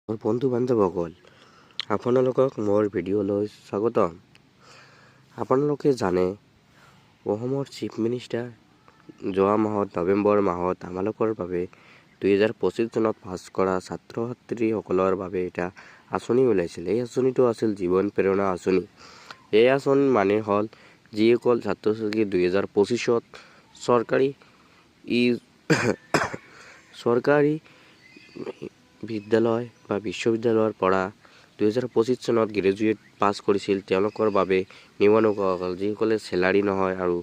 মোৰ বন্ধু বান্ধৱসকল, আপোনালোকক মোৰ ভিডিঅ'লৈ স্বাগতম। আপোনালোকে জানে অসমৰ চিফ মিনিষ্টাৰ যোৱা মাহত নৱেম্বৰ মাহত আমালোকৰ বাবে 2025 চনত পাছ কৰা ছাত্ৰ ছাত্ৰীসকলৰ বাবে এটা আঁচনি ওলাইছিল। এই আঁচনিটো আছিল জীৱন প্ৰেৰণা আঁচনি। এই আঁচনি মানে হ'ল যিসকল ছাত্ৰ ছাত্ৰী 2025ত চৰকাৰী বিদ্যালয় বা বিশ্ববিদ্যালয়ৰ পৰা 2025 চনত গ্ৰেজুৱেট পাছ কৰিছিল, তেওঁলোকৰ বাবে নিবনুৱাসকল যিসকলে চেলাৰী নহয় আৰু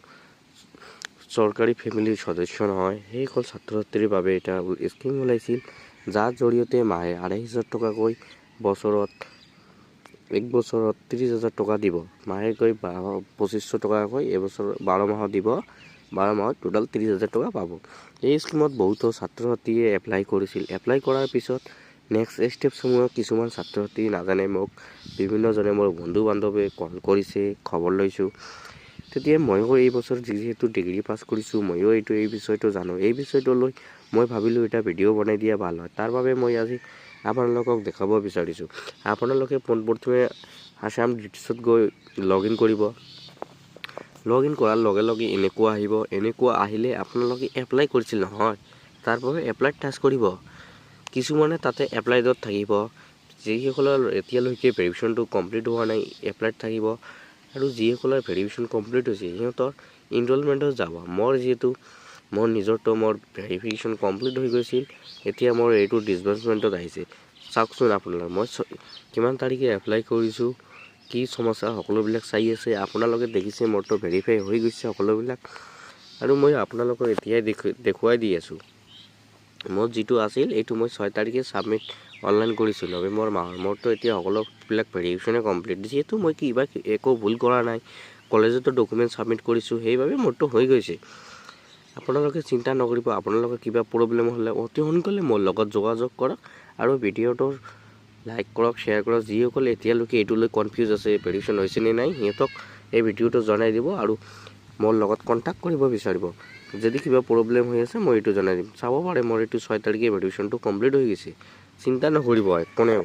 চৰকাৰী ফেমিলিৰ সদস্য নহয়, সেইসকল ছাত্ৰ ছাত্ৰীৰ বাবে এটা স্কিম ওলাইছিল, যাৰ জৰিয়তে মাহে 2,500 টকাকৈ এক বছৰত 30,000 টকা দিব। মাহেকৈ 2,500 টকাকৈ এবছৰ 12 মাহত দিব। 12 মাহত টোটেল 30,000 টকা পাব। এই স্কিমত বহুতো ছাত্ৰ ছাত্ৰীয়ে এপ্লাই কৰিছিল। এপ্লাই কৰাৰ পিছত নেক্সট ষ্টেপসমূহ কিছুমান ছাত্ৰ ছাত্ৰী নাজানে। মোক বিভিন্নজনে মোৰ বন্ধু বান্ধৱে কল কৰিছে, খবৰ লৈছোঁ। তেতিয়া ময়ো এই বছৰ যিহেতু ডিগ্ৰী পাছ কৰিছোঁ, ময়ো এই বিষয়টো জানো। এই বিষয়টো লৈ মই ভাবিলোঁ এটা ভিডিঅ' বনাই দিয়া ভাল হয়। তাৰ বাবে মই আজি আপোনালোকক দেখাব বিচাৰিছোঁ। আপোনালোকে পোনপ্ৰথমে আছাম ডিটেইলছত গৈ লগ ইন কৰিব। লগ ইন কৰাৰ লগে লগে এনেকুৱা আহিব। এনেকুৱা আহিলে আপোনালোকে এপ্লাই কৰিছিল নহয়, তাৰ বাবে এপ্লাইত টাচ কৰিব। কিছুমানে তাতে এপ্লাইডত থাকিব, যিসকলৰ এতিয়ালৈকে ভেৰিফিকেশ্যনটো কমপ্লিট হোৱা নাই এপ্লাইত থাকিব, আৰু যিসকলৰ ভেৰিফিকেশ্যন কমপ্লিট হৈছে সিহঁতৰ ইনৰলমেণ্টত যাব। মোৰ নিজৰটো ভেৰিফিকেশ্যন কমপ্লিট হৈ গৈছিল, এতিয়া মোৰ এইটো ডিছবাৰ্চমেণ্টত আহিছে। চাওকচোন আপোনালোকে মই কিমান তাৰিখে এপ্লাই কৰিছোঁ, কি সমস্যা সকলোবিলাক চাই আছে। আপোনালোকে দেখিছে মোৰতো ভেৰিফাই হৈ গৈছে সকলোবিলাক, আৰু মই আপোনালোকক এতিয়াই দেখুৱাই দি আছোঁ। মোৰ যিটো আছিল এইটো মই 6 তাৰিখে ছাবমিট অনলাইন কৰিছোঁ নৱেম্বৰ মাহৰ। মোৰতো এতিয়া সকলোবিলাক ভেৰিফিকেশ্যনে কমপ্লিট। যিহেতু মই একো ভুল কৰা নাই, কলেজতো ডকুমেণ্ট ছাবমিট কৰিছোঁ, সেইবাবে মোৰতো হৈ গৈছে। আপোনালোকে চিন্তা নকৰিব। আপোনালোকৰ কিবা প্ৰব্লেম হ'লে অতি সোনকালে মোৰ লগত যোগাযোগ কৰক আৰু ভিডিঅ'টো লাইক কৰক, শ্বেয়াৰ কৰক। যিসকলে এতিয়ালৈকে এইটো লৈ কনফিউজ আছে ভেৰিফিকেশ্যন হৈছে নে নাই, সিহঁতক এই ভিডিঅ'টো জনাই দিব আৰু মোৰ লগত কণ্টেক্ট কৰিব বিচাৰিব। যদি কিবা প্ৰব্লেম হৈ আছে মই এইটো জনাই দিম। চাব পাৰে মোৰ এইটো 6 তাৰিখে ভেৰিফিকেশ্যনটো কমপ্লিট হৈ গৈছে। চিন্তা নকৰিব কোনেও।